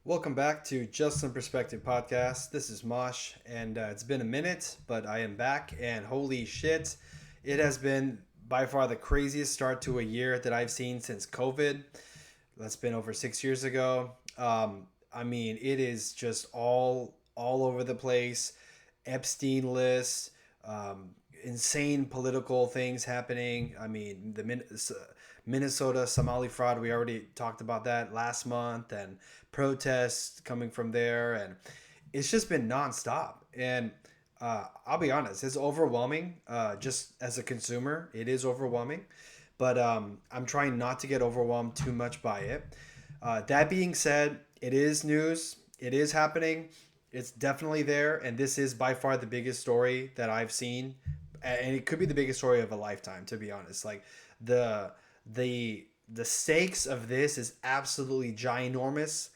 Welcome back to Just Some Perspective podcast. This is Mosh, and it's been a minute, but I am back, and holy shit, it has been by far the craziest start to a year that I've seen since COVID. That's been over 6 years ago. I mean, it is just all over the place. Epstein list, insane political things happening. I mean, the Minnesota Somali fraud. We already talked about that last month, and protests coming from there, and it's just been nonstop. And I'll be honest, it's overwhelming. Just as a consumer, it is overwhelming. But I'm trying not to get overwhelmed too much by it. That being said, it is news. It is happening. It's definitely there, and this is by far the biggest story that I've seen, and it could be the biggest story of a lifetime. To be honest, like the the stakes of this is absolutely ginormous,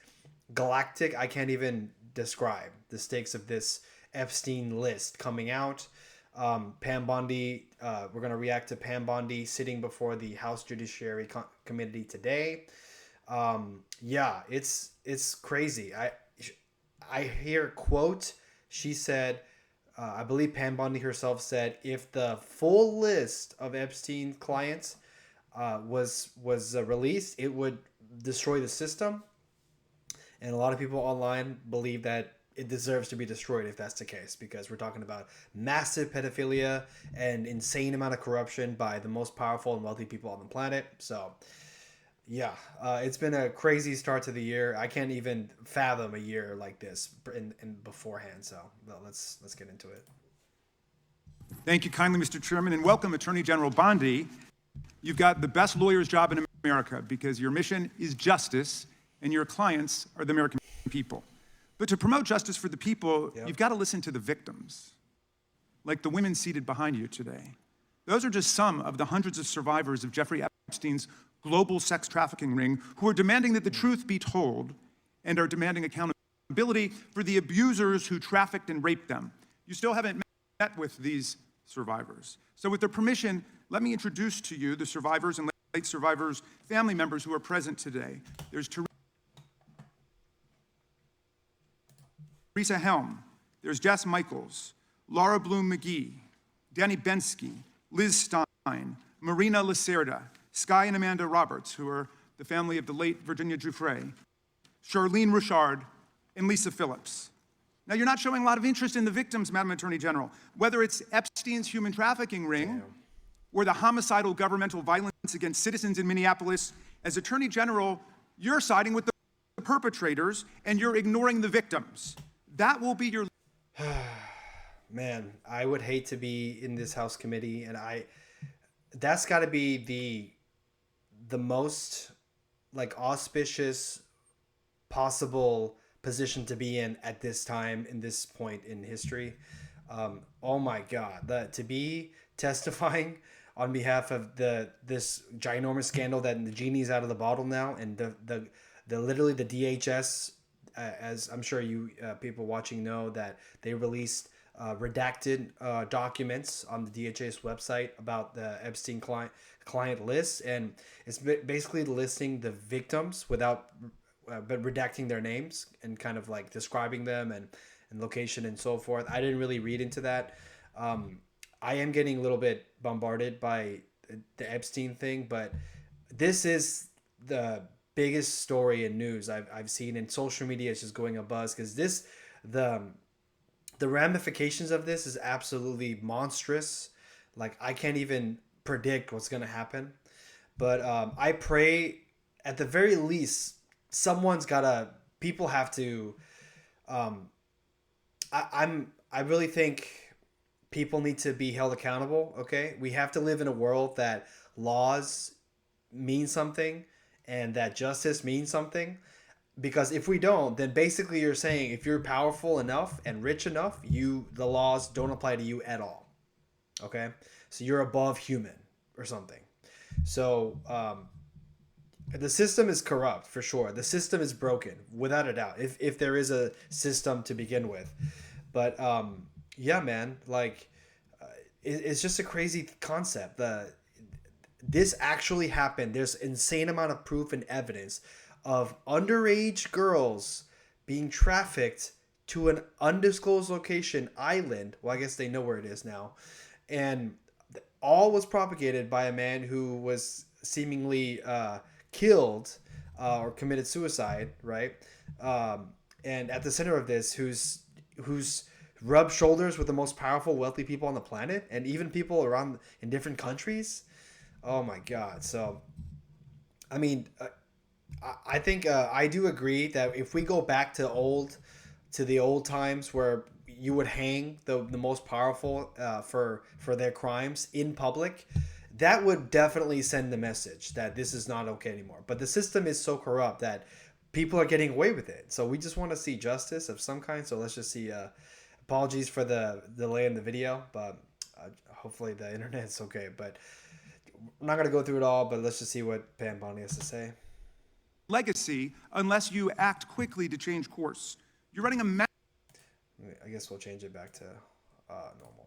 galactic. I can't even describe the stakes of this Epstein list coming out. Pam Bondi, we're gonna react to Pam Bondi sitting before the House Judiciary Committee today. Yeah, it's crazy. I hear quote. She said, I believe Pam Bondi herself said, if the full list of Epstein clients was released, it would destroy the system. And a lot of people online believe that it deserves to be destroyed if that's the case, because we're talking about massive pedophilia and insane amount of corruption by the most powerful and wealthy people on the planet. So yeah, it's been a crazy start to the year. I can't even fathom a year like this in beforehand. So well, let's get into it. Thank you kindly, Mr. Chairman, and welcome, Attorney General Bondi. You've got the best lawyer's job in America because your mission is justice and your clients are the American people. But to promote justice for the people, Yep. you've got to listen to the victims, like the women seated behind you today. Those are just some of the hundreds of survivors of Jeffrey Epstein's global sex trafficking ring who are demanding that the truth be told and are demanding accountability for the abusers who trafficked and raped them. You still haven't met with these survivors. So with their permission, let me introduce to you the survivors and late survivors' family members who are present today. There's Teresa Helm, there's Jess Michaels, Laura Bloom McGee, Danny Bensky, Liz Stein, Marina Lacerda, Sky and Amanda Roberts, who are the family of the late Virginia Giuffre, Charlene Richard, and Lisa Phillips. Now, you're not showing a lot of interest in the victims, Madam Attorney General, whether it's Epstein's human trafficking ring or the homicidal governmental violence against citizens in Minneapolis. As Attorney General, you're siding with the perpetrators and you're ignoring the victims. That will be your... Man, I would hate to be in this House committee, and that's got to be the most like auspicious possible position to be in at this time, in this point in history. Oh my God, to be testifying on behalf of this ginormous scandal that the genie's out of the bottle now, and the literally the DHS, as I'm sure you people watching know, that they released redacted documents on the DHS website about the Epstein client list, and it's basically listing the victims without but redacting their names and kind of like describing them and location and so forth. I didn't really read into that. I am getting a little bit bombarded by the Epstein thing, but this is the biggest story in news I've seen, and social media is just going abuzz because the ramifications of this is absolutely monstrous. Like, I can't even predict what's going to happen, but I pray at the very least people have to I really think people need to be held accountable. Okay, we have to live in a world that laws mean something and that justice means something, because if we don't, then basically you're saying if you're powerful enough and rich enough, the laws don't apply to you at all. Okay, so you're above human or something. So the system is corrupt for sure. The system is broken without a doubt, if there is a system to begin with. But yeah, man, like it's just a crazy concept. This actually happened. There's insane amount of proof and evidence of underage girls being trafficked to an undisclosed location island. Well, I guess they know where it is now. And all was propagated by a man who was seemingly killed or committed suicide, right? And at the center of this, who's rubbed shoulders with the most powerful, wealthy people on the planet, and even people around in different countries. Oh my God! So, I mean, I think I do agree that if we go back to the old times where you would hang the most powerful for their crimes in public, that would definitely send the message that this is not okay anymore. But the system is so corrupt that people are getting away with it. So we just want to see justice of some kind. So let's just see. Apologies for the delay in the video, but hopefully the internet's okay. But I'm not gonna go through it all. But let's just see what Pam Bondi has to say. Legacy unless you act quickly to change course. You're running a I guess we'll change it back to normal.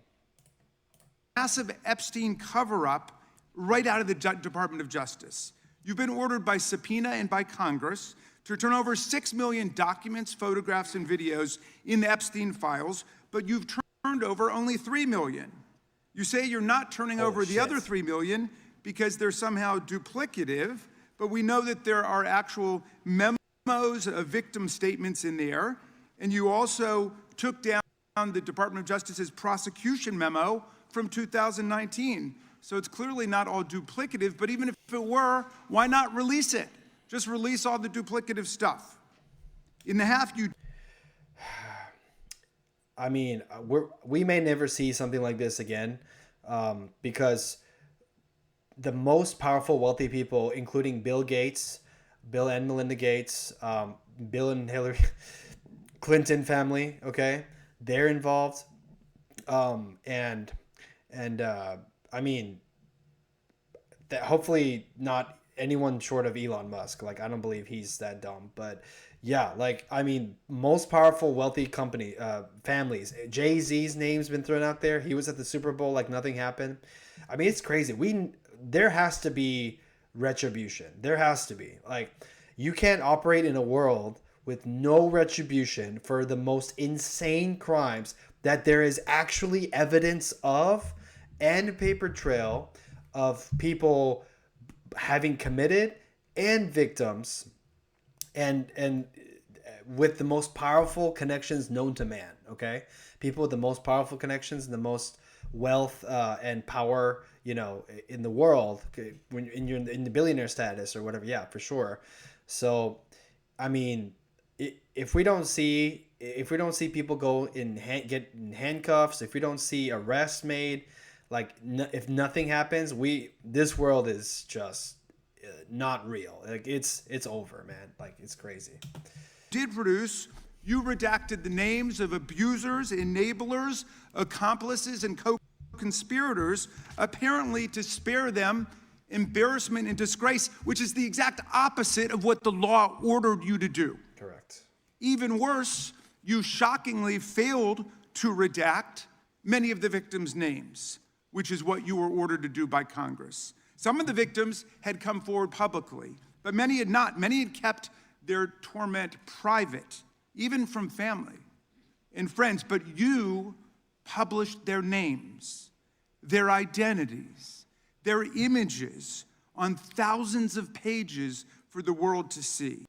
massive Epstein cover-up right out of the Department of Justice. You've been ordered by subpoena and by Congress to turn over 6 million documents, photographs, and videos in the Epstein files, but you've turned over only 3 million. You say you're not turning over the other 3 million because they're somehow duplicative, but we know that there are actual memos of victim statements in there, and you also took down the Department of Justice's prosecution memo from 2019. So it's clearly not all duplicative, but even if it were, why not release it? Just release all the duplicative stuff. In the half you... I mean, we may never see something like this again because the most powerful, wealthy people, including Bill Gates, Bill and Melinda Gates, Bill and Hillary Clinton family, okay, they're involved. And I mean, that hopefully not anyone short of Elon Musk. Like, I don't believe he's that dumb, but yeah, like, I mean, most powerful, wealthy company, families. Jay-Z's name's been thrown out there. He was at the Super Bowl like nothing happened. I mean, it's crazy. There has to be retribution. There has to be. Like, you can't operate in a world with no retribution for the most insane crimes that there is actually evidence of and paper trail of people having committed and victims and with the most powerful connections known to man, okay? People with the most powerful connections and the most wealth and power, you know, in the world, when you're in the billionaire status or whatever, yeah, for sure. So, I mean, if we don't see people go get in handcuffs, if we don't see arrests made, like if nothing happens, this world is just not real. Like it's over, man. Like it's crazy. Did produce, you redacted the names of abusers, enablers, accomplices, and co-conspirators, apparently to spare them embarrassment and disgrace, which is the exact opposite of what the law ordered you to do. Correct. Even worse, you shockingly failed to redact many of the victims' names, which is what you were ordered to do by Congress. Some of the victims had come forward publicly, but many had not. Many had kept their torment private, even from family and friends. But you published their names, their identities, their images on thousands of pages for the world to see.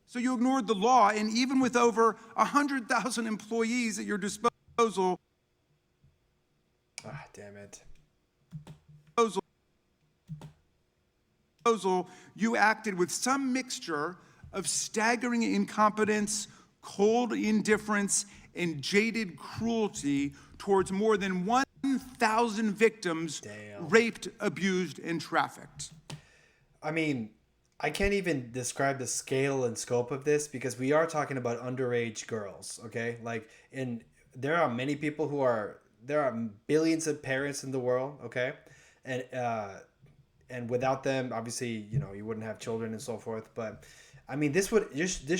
So you ignored the law, and even with over 100,000 employees at your disposal, damn it. You acted with some mixture of staggering incompetence, cold indifference, and jaded cruelty towards more than 1,000 victims. Damn. Raped, abused, and trafficked. I mean, I can't even describe the scale and scope of this because we are talking about underage girls, okay? Like, there are many people there are billions of parents in the world, okay? And without them, obviously, you know, you wouldn't have children and so forth. But I mean, this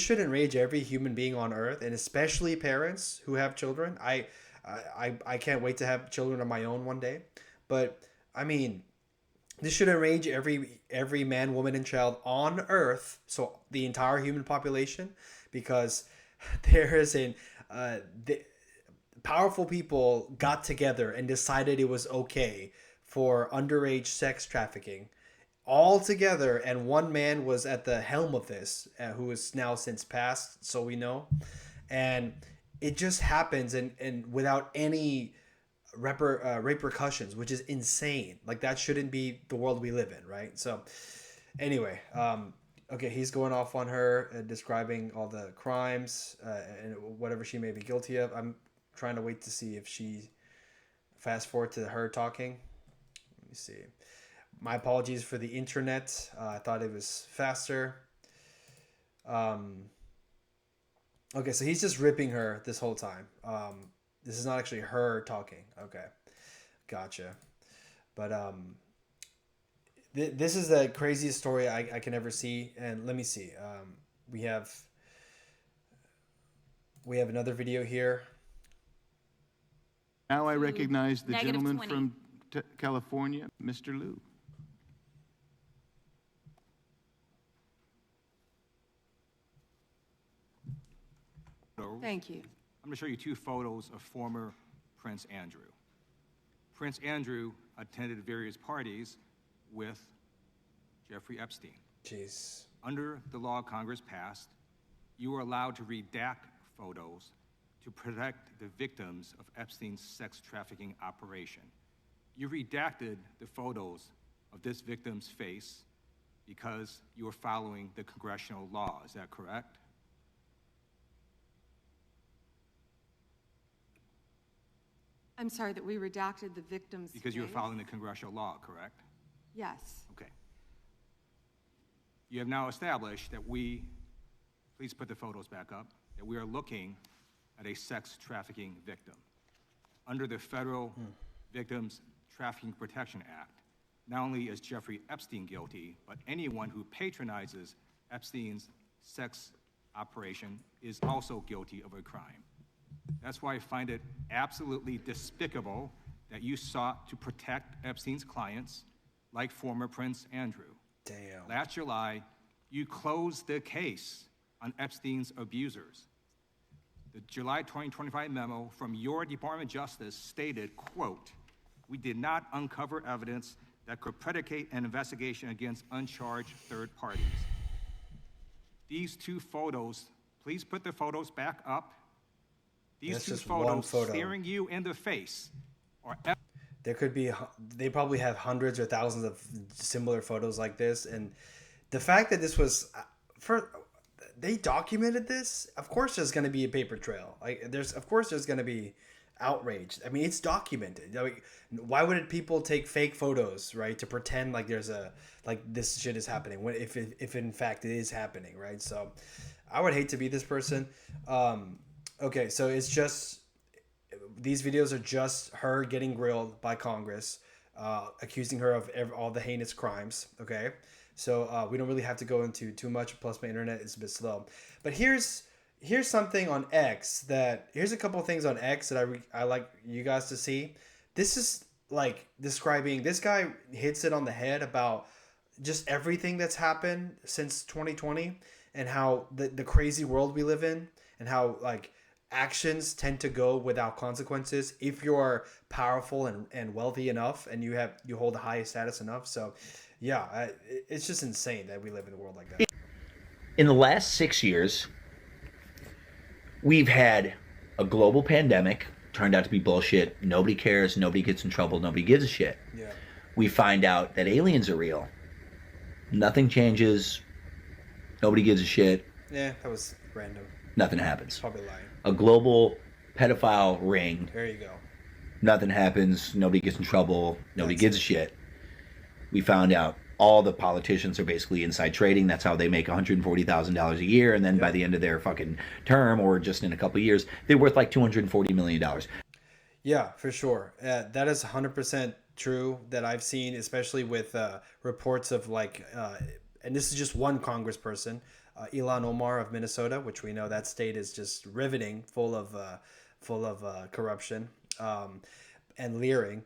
should enrage every human being on earth, and especially parents who have children. I can't wait to have children of my own one day. But I mean, This should enrage every man, woman, and child on Earth, so the entire human population, because there is an the powerful people got together and decided it was okay for underage sex trafficking all together, and one man was at the helm of this, who is now since passed, so we know. And it just happens, and without any repercussions, which is insane. Like, that shouldn't be the world we live in, right? So anyway, okay, he's going off on her, describing all the crimes, and whatever she may be guilty of. I'm trying to wait to see if she fast forward to her talking. Let me see. My apologies for the internet. I thought it was faster. Um, okay, so he's just ripping her this whole time. This is not actually her talking. Okay, gotcha. But this is the craziest story I can ever see. And let me see. We have another video here. Now I recognize the Negative gentleman 20. from California, Mr. Liu. Thank you. I'm going to show you two photos of former Prince Andrew. Prince Andrew attended various parties with Jeffrey Epstein. Jeez. Under the law Congress passed, you were allowed to redact photos to protect the victims of Epstein's sex trafficking operation. You redacted the photos of this victim's face because you were following the congressional law. Is that correct? I'm sorry that we redacted the victim's Because you were face. following the congressional law, correct? Yes. Okay. You have now established that please put the photos back up, that we are looking at a sex trafficking victim. Under the Federal Victims Trafficking Protection Act, not only is Jeffrey Epstein guilty, but anyone who patronizes Epstein's sex operation is also guilty of a crime. That's why I find it absolutely despicable that you sought to protect Epstein's clients, like former Prince Andrew. Damn. Last July, you closed the case on Epstein's abusers. The July 2025 memo from your Department of Justice stated, quote, "We did not uncover evidence that could predicate an investigation against uncharged third parties." These two photos, please put the photos back up. These That's two just one photos photo. staring you in the face are There could be, they probably have hundreds or thousands of similar photos like this. And the fact that this was, they documented this, of course there's going to be a paper trail. Of course there's going to be outrage. I mean, it's documented. Why would people take fake photos, right, to pretend like this shit is happening when if in fact it is happening, right? So I would hate to be this person. Okay, so it's just, these videos are just her getting grilled by Congress, accusing her of all the heinous crimes. Okay, so we don't really have to go into too much. Plus, my internet is a bit slow. But here's something on X here's a couple of things on X that I like you guys to see. This is like describing, this guy hits it on the head about just everything that's happened since 2020 and how the crazy world we live in, and how like actions tend to go without consequences if you're powerful and wealthy enough and you hold the highest status enough. So yeah, it's just insane that we live in a world like that. In the last 6 years, we've had a global pandemic, turned out to be bullshit. Nobody cares, nobody gets in trouble, nobody gives a shit. Yeah. We find out that aliens are real. Nothing changes, nobody gives a shit, Yeah, that was random. nothing happens. Probably lying. A global pedophile ring, There you go. nothing happens, nobody gets in trouble, nobody That's gives it. a shit. We found out all the politicians are basically inside trading. That's how they make $140,000 a year, and then by the end of their fucking term, or just in a couple of years, they're worth like $240 million. Yeah, for sure. That is 100% true that I've seen, especially with reports of and this is just one congressperson, Ilhan Omar of Minnesota, which we know that state is just riveting, full of corruption. and leering.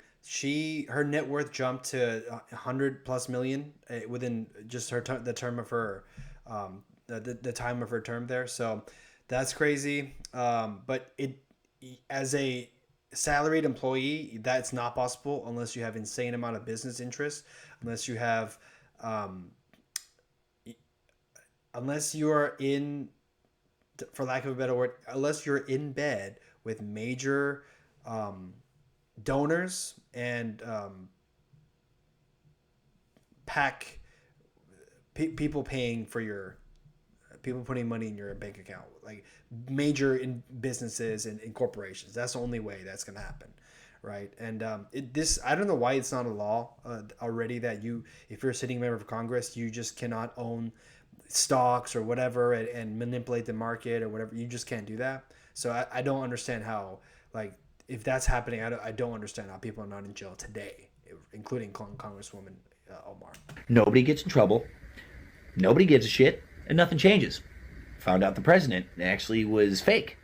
Her net worth jumped to 100 plus million within just the term of her the time of her term there. So that's crazy. But as a salaried employee, that's not possible unless you have insane amount of business interest, unless you have unless you are in, for lack of a better word, unless you're in bed with major donors and people paying for people putting money in your bank account, like major in businesses and in corporations. That's the only way that's gonna happen, right? And I don't know why it's not a law already that if you're a sitting member of Congress, you just cannot own stocks or whatever and manipulate the market or whatever. You just can't do that. So I don't understand how, like, if that's happening, I don't understand how people are not in jail today, including Congresswoman Omar. Nobody gets in trouble. Nobody gives a shit, and nothing changes. Found out the president actually was fake.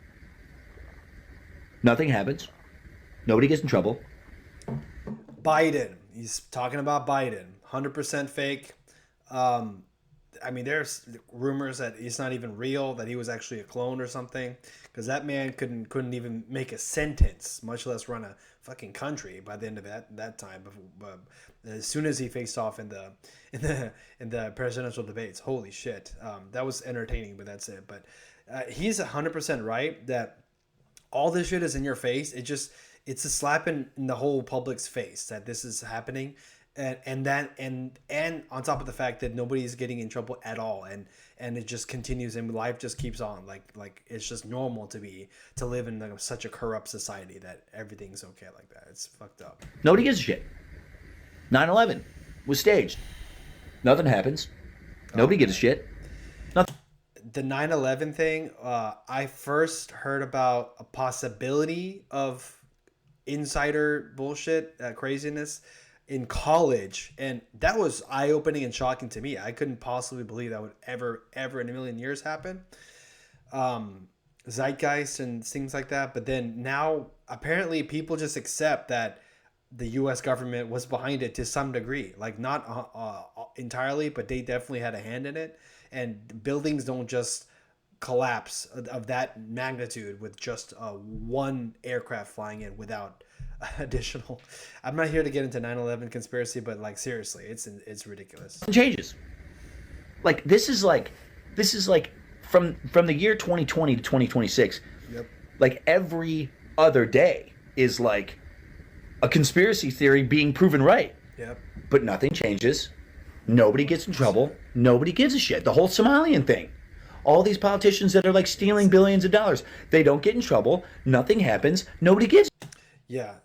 Nothing happens. Nobody gets in trouble. Biden. He's talking about Biden. 100% fake. I mean, there's rumors that he's not even real, that he was actually a clone or something, because that man couldn't even make a sentence, much less run a fucking country by the end of that time. But as soon as he faced off in the presidential debates, holy shit, that was entertaining. But that's it. But he's 100% right that all this shit is in your face. It's a slap in the whole public's face that this is happening. And on top of the fact that nobody's getting in trouble at all, and it just continues and life just keeps on, like it's just normal to live in such a corrupt society that everything's okay like that. It's fucked up. Nobody gives a shit. 9/11 was staged. Nothing happens. Nobody gives a shit. Nothing. The 9/11 thing, I first heard about a possibility of insider bullshit, craziness, in college, and that was eye-opening and shocking to me. I couldn't possibly believe that would ever in a million years happen. Zeitgeist and things like that. But then now apparently people just accept that the US government was behind it to some degree, like not entirely, but they definitely had a hand in it. And buildings don't just collapse of that magnitude with just one aircraft flying in without additional. I'm not here to get into 9/11 conspiracy, but like seriously, it's ridiculous. Nothing changes. Like this is like from the year 2020 to 2026. Yep. Like every other day is like a conspiracy theory being proven right. Yep. But nothing changes. Nobody gets in trouble. Nobody gives a shit. The whole Somalian thing. All these politicians that are like stealing billions of dollars, they don't get in trouble. Nothing happens. Nobody gives. Yeah,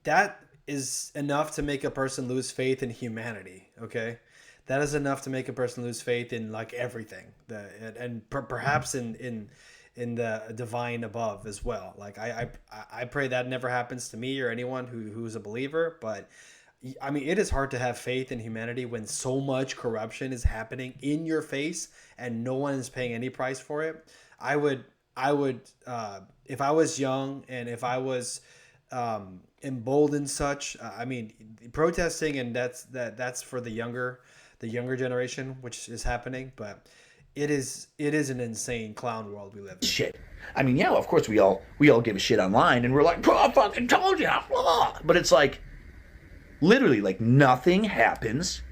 that is enough to make a person lose faith in humanity. Okay, that is enough to make a person lose faith in like everything. Perhaps in the divine above as well. Like I pray that never happens to me or anyone who's a believer. But I mean, it is hard to have faith in humanity when so much corruption is happening in your face and no one is paying any price for it. I would if I was young and if I was emboldened such, I mean, protesting, and that's for the younger generation, which is happening, but it is an insane clown world we live in. Shit. I mean, yeah, of course we all give a shit online and we're like, I fucking told you. But it's like literally like nothing happens.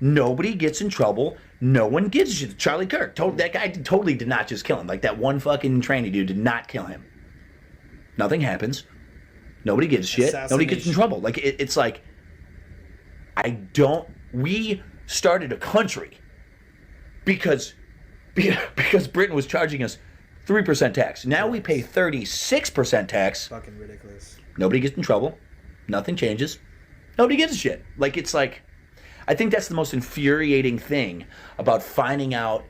Nobody gets in trouble. No one gives a shit. Charlie Kirk, that guy totally did not just kill him. Like that one fucking tranny dude did not kill him. Nothing happens. Nobody gives a shit. Nobody gets in trouble. Like it's like we started a country because Britain was charging us 3% tax. Now we pay 36% tax. Fucking ridiculous. Nobody gets in trouble. Nothing changes. Nobody gives a shit. Like it's like, I think that's the most infuriating thing about finding out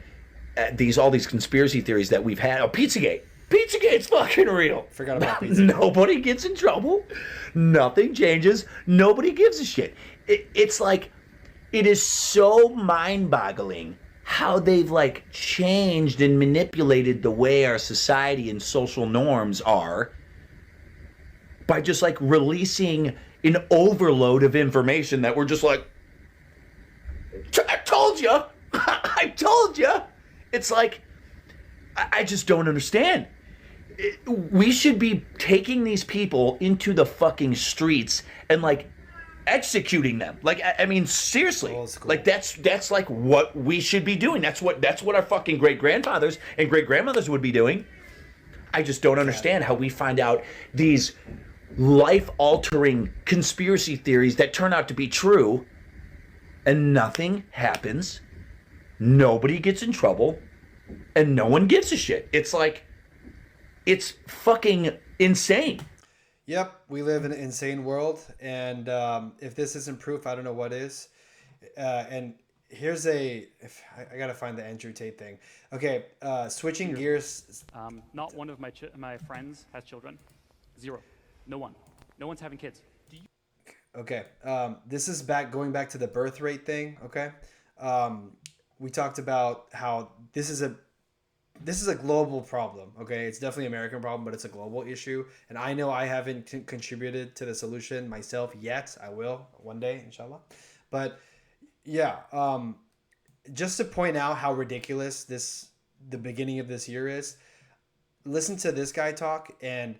all these conspiracy theories that we've had. Oh, Pizzagate. Pizzagate's fucking real. Forgot about Pizzagate. Nobody gets in trouble. Nothing changes. Nobody gives a shit. It's like, it is so mind-boggling how they've like changed and manipulated the way our society and social norms are by just like releasing an overload of information that we're just like, I told you. I told you. It's like, I just don't understand. We should be taking these people into the fucking streets and like executing them. Like, I mean, seriously, like that's like what we should be doing. That's what our fucking great grandfathers and great grandmothers would be doing. I just don't understand how we find out these life altering conspiracy theories that turn out to be true and nothing happens. Nobody gets in trouble and no one gives a shit. It's like, it's fucking insane. Yep, we live in an insane world, and if this isn't proof, I don't know what is. And here's I gotta find the Andrew Tate thing. Okay, switching gears. Not one of my friends has children. Zero. No one. No one's having kids. Okay, this is going back to the birth rate thing. Okay, we talked about how this is a global problem. Okay, it's definitely an American problem, but it's a global issue. And I know I haven't contributed to the solution myself yet. I will one day, inshallah. But yeah, just to point out how ridiculous the beginning of this year is. Listen to this guy talk, and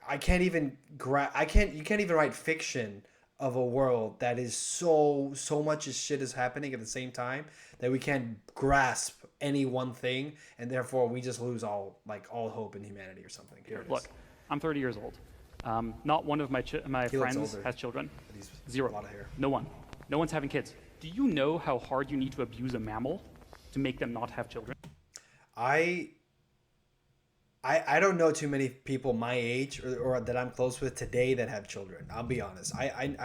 I can't even you can't even write fiction of a world that is so much shit is happening at the same time that we can't grasp any one thing, and therefore we just lose all hope in humanity or something. Here it is. Look, I'm 30 years old. Not one of my friends has children. Zero. A lot of hair. No one. No one's having kids. Do you know how hard you need to abuse a mammal to make them not have children? I don't know too many people my age or that I'm close with today that have children. I'll be honest. I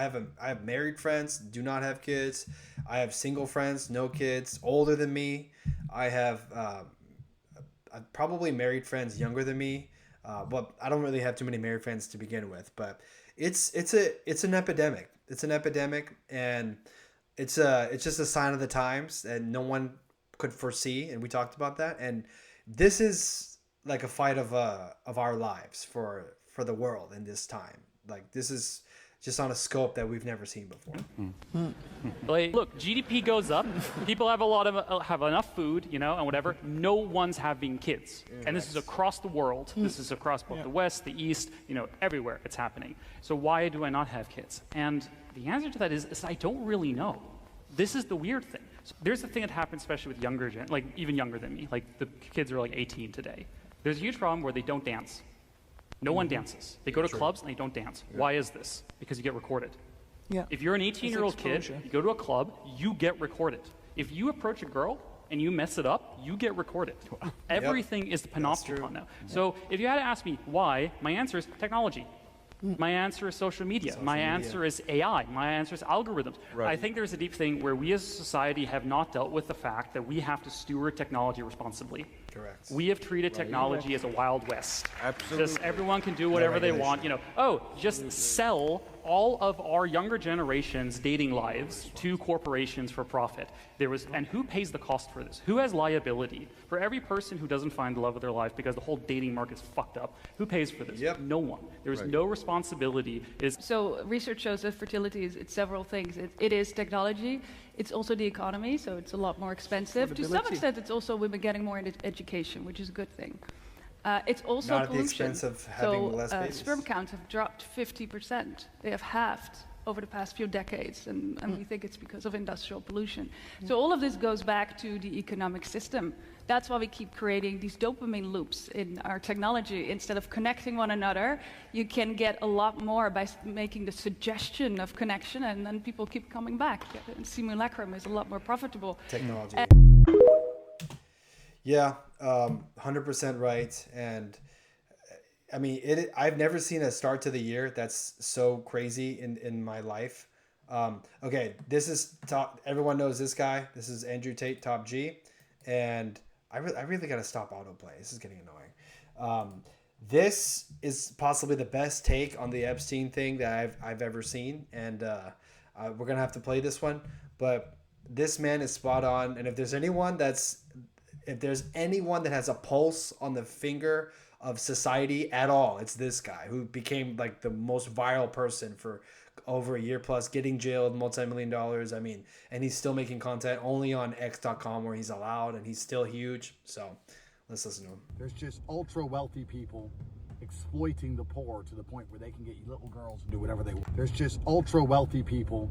have married friends, do not have kids. I have single friends, no kids, older than me. I have probably married friends younger than me. But I don't really have too many married friends to begin with. But it's an epidemic. It's an epidemic, and it's just a sign of the times, and no one could foresee. And we talked about that. And this is like a fight of our lives for the world in this time. Like, this is just on a scope that we've never seen before. Like, look, GDP goes up. People have enough food, and whatever. No one's having kids, and this is across the world. This is across both the West, the East, everywhere it's happening. So why do I not have kids? And the answer to that is I don't really know. This is the weird thing. So there's the thing that happens, especially with even younger than me. Like, the kids are like 18 today. There's a huge problem where they don't dance. No one dances. They go to clubs and they don't dance. Yeah. Why is this? Because you get recorded. Yeah. If you're an 18-year-old kid, you go to a club, you get recorded. If you approach a girl and you mess it up, you get recorded. Everything is the panopticon now. So if you had to ask me why, my answer is technology. My answer is social media. My answer is AI. My answer is algorithms. Right. I think there's a deep thing where we as a society have not dealt with the fact that we have to steward technology responsibly. Correct. We have treated technology as a Wild West. Absolutely. Just everyone can do whatever they want. Just sell all of our younger generation's dating lives to corporations for profit. And who pays the cost for this? Who has liability? For every person who doesn't find the love of their life because the whole dating market's fucked up, who pays for this? Yep. No one. There's no responsibility. So research shows that fertility it's several things. It is technology. It's also the economy, so it's a lot more expensive. To some extent, it's also women getting more into education, which is a good thing. It's also not at the expense of having less babies. Sperm counts have dropped 50%. They have halved over the past few decades, and we think it's because of industrial pollution. So all of this goes back to the economic system. That's why we keep creating these dopamine loops in our technology. Instead of connecting one another, you can get a lot more by making the suggestion of connection, and then people keep coming back. And simulacrum is a lot more profitable. Technology. Yeah, 100% right. And I mean, I've never seen a start to the year that's so crazy in my life. Okay, this is everyone knows this guy. This is Andrew Tate, Top G, and I really gotta stop autoplay. This is getting annoying. This is possibly the best take on the Epstein thing that I've ever seen, and we're gonna have to play this one. But this man is spot on, and if there's anyone that has a pulse on the finger of society at all. It's this guy who became like the most viral person for over a year plus, getting jailed, multi-million dollars. I mean, and he's still making content only on X.com where he's allowed, and he's still huge. So let's listen to him. There's just ultra wealthy people exploiting the poor to the point where they can get you little girls and do whatever they want. There's just ultra wealthy people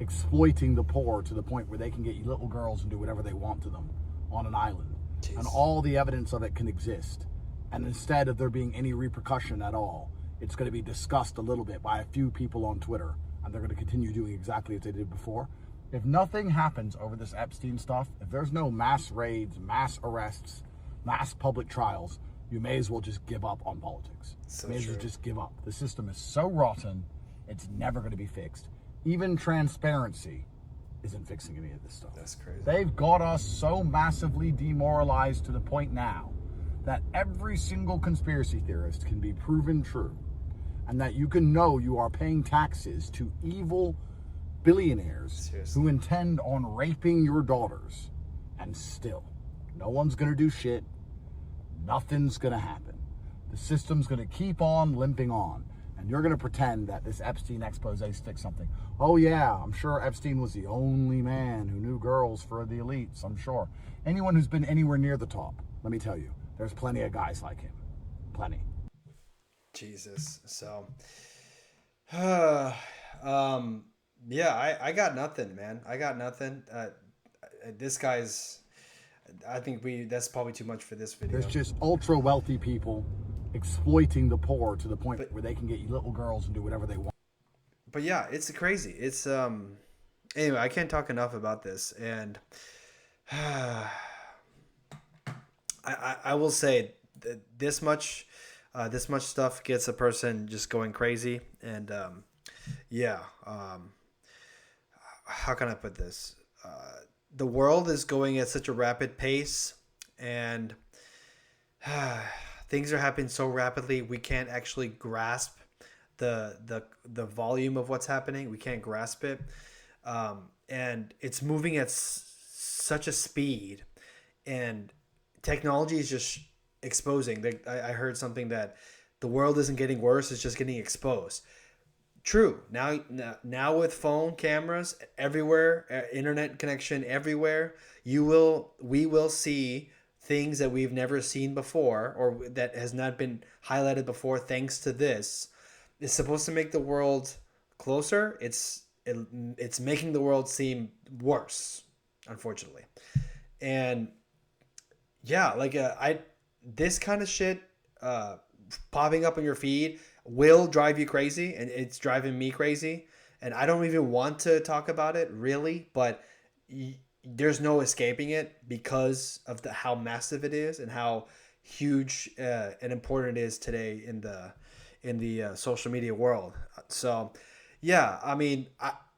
exploiting the poor to the point where they can get you little girls and do whatever they want to them on an island. Jeez. And all the evidence of it can exist. And instead of there being any repercussion at all, it's going to be discussed a little bit by a few people on Twitter, and they're going to continue doing exactly as they did before. If nothing happens over this Epstein stuff, if there's no mass raids, mass arrests, mass public trials, you may as well just give up on politics. So may as well true. just give up. The system is so rotten, it's never going to be fixed. Even transparency isn't fixing any of this stuff. That's crazy. They've got us so massively demoralized to the point now that every single conspiracy theorist can be proven true, and that you can know you are paying taxes to evil billionaires Seriously. who intend on raping your daughters, and still no one's going to do shit. Nothing's going to happen. The system's going to keep on limping on, and you're going to pretend that this Epstein expose sticks something. Oh yeah, I'm sure Epstein was the only man who knew girls for the elites, I'm sure. Anyone who's been anywhere near the top, let me tell you, there's plenty of guys like him. Plenty. Jesus. So, yeah, I got nothing, man. I got nothing. This guy's, I think that's probably too much for this video. There's just ultra wealthy people exploiting the poor to the point where they can get you little girls and do whatever they want. But yeah, it's crazy. It's, anyway, I can't talk enough about this. And I will say that this much stuff gets a person just going crazy. And, how can I put this? The world is going at such a rapid pace, and things are happening so rapidly we can't actually grasp the volume of what's happening. We can't grasp it, and it's moving at such a speed, and technology is just exposing. I heard something that the world isn't getting worse; it's just getting exposed. True. Now with phone cameras everywhere, internet connection everywhere, we will see things that we've never seen before, or that has not been highlighted before. Thanks to this, it's supposed to make the world closer. It's making the world seem worse, unfortunately. And yeah, like this kind of shit popping up on your feed will drive you crazy, and it's driving me crazy, and I don't even want to talk about it really, but there's no escaping it because of how massive it is and how huge and important it is today in the social media world. So yeah, I mean,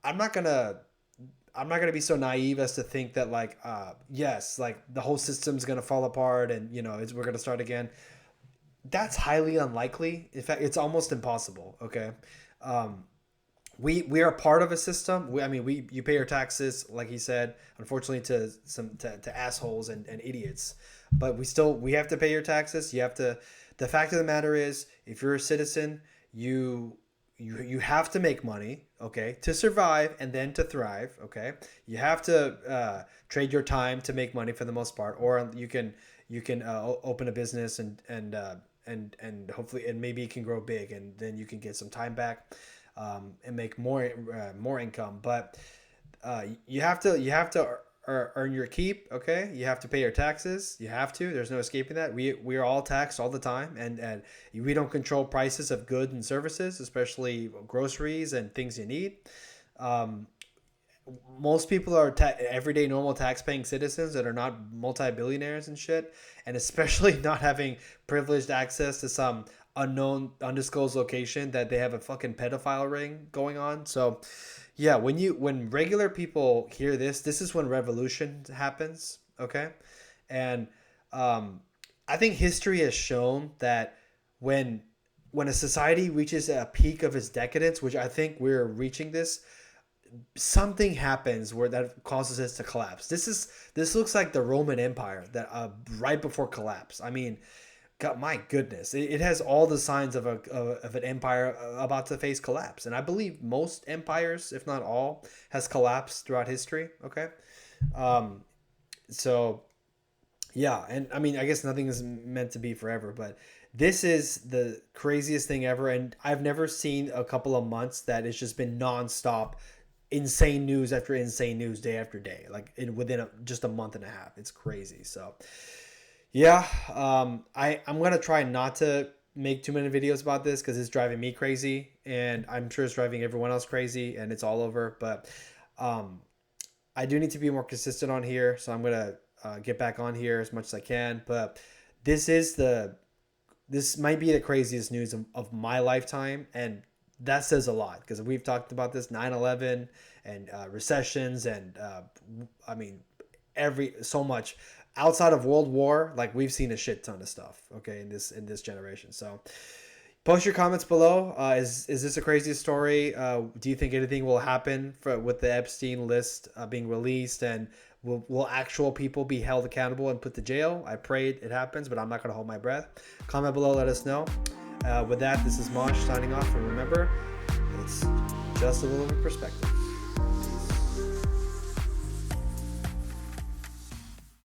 I'm not gonna be so naive as to think that like yes, like the whole system's gonna fall apart and we're gonna start again. That's highly unlikely. In fact, it's almost impossible. Okay, we are part of a system. You pay your taxes, like he said. Unfortunately, to assholes and idiots, but we have to pay your taxes. You have to. The fact of the matter is, if you're a citizen, you have to make money, okay, to survive and then to thrive. Okay, you have to trade your time to make money for the most part, or you can open a business and hopefully, and maybe it can grow big, and then you can get some time back and make more income. But you have to earn your keep. Okay, you have to pay your taxes. You have to. There's no escaping that. We are all taxed all the time, and we don't control prices of goods and services, especially groceries and things you need. Most people are everyday normal tax-paying citizens that are not multi-billionaires and shit, and especially not having privileged access to some unknown, undisclosed location that they have a fucking pedophile ring going on. So yeah, when regular people hear this is when revolution happens. Okay, and I think history has shown that when a society reaches a peak of its decadence, which I think we're reaching this, something happens where that causes it to collapse. This looks like the Roman Empire that right before collapse. I mean, God, my goodness, it has all the signs of an empire about to face collapse, and I believe most empires, if not all, has collapsed throughout history. Okay, so yeah, and I mean, I guess nothing is meant to be forever, but this is the craziest thing ever, and I've never seen a couple of months that it's just been nonstop, insane news after insane news, day after day, like within just a month and a half. It's crazy. So yeah, I'm gonna try not to make too many videos about this because it's driving me crazy, and I'm sure it's driving everyone else crazy, and it's all over. But I do need to be more consistent on here, so I'm gonna get back on here as much as I can. But this might be the craziest news of my lifetime, and that says a lot because we've talked about this 9/11 and recessions, and I mean so much outside of World War. Like, we've seen a shit ton of stuff, okay, in this generation. So post your comments below. Is this a crazy story? Do you think anything will happen with the Epstein list being released, and will actual people be held accountable and put to jail? I pray it happens, but I'm not going to hold my breath. Comment below, let us know. With that, this is Mosh signing off, and remember, it's just a little bit of perspective.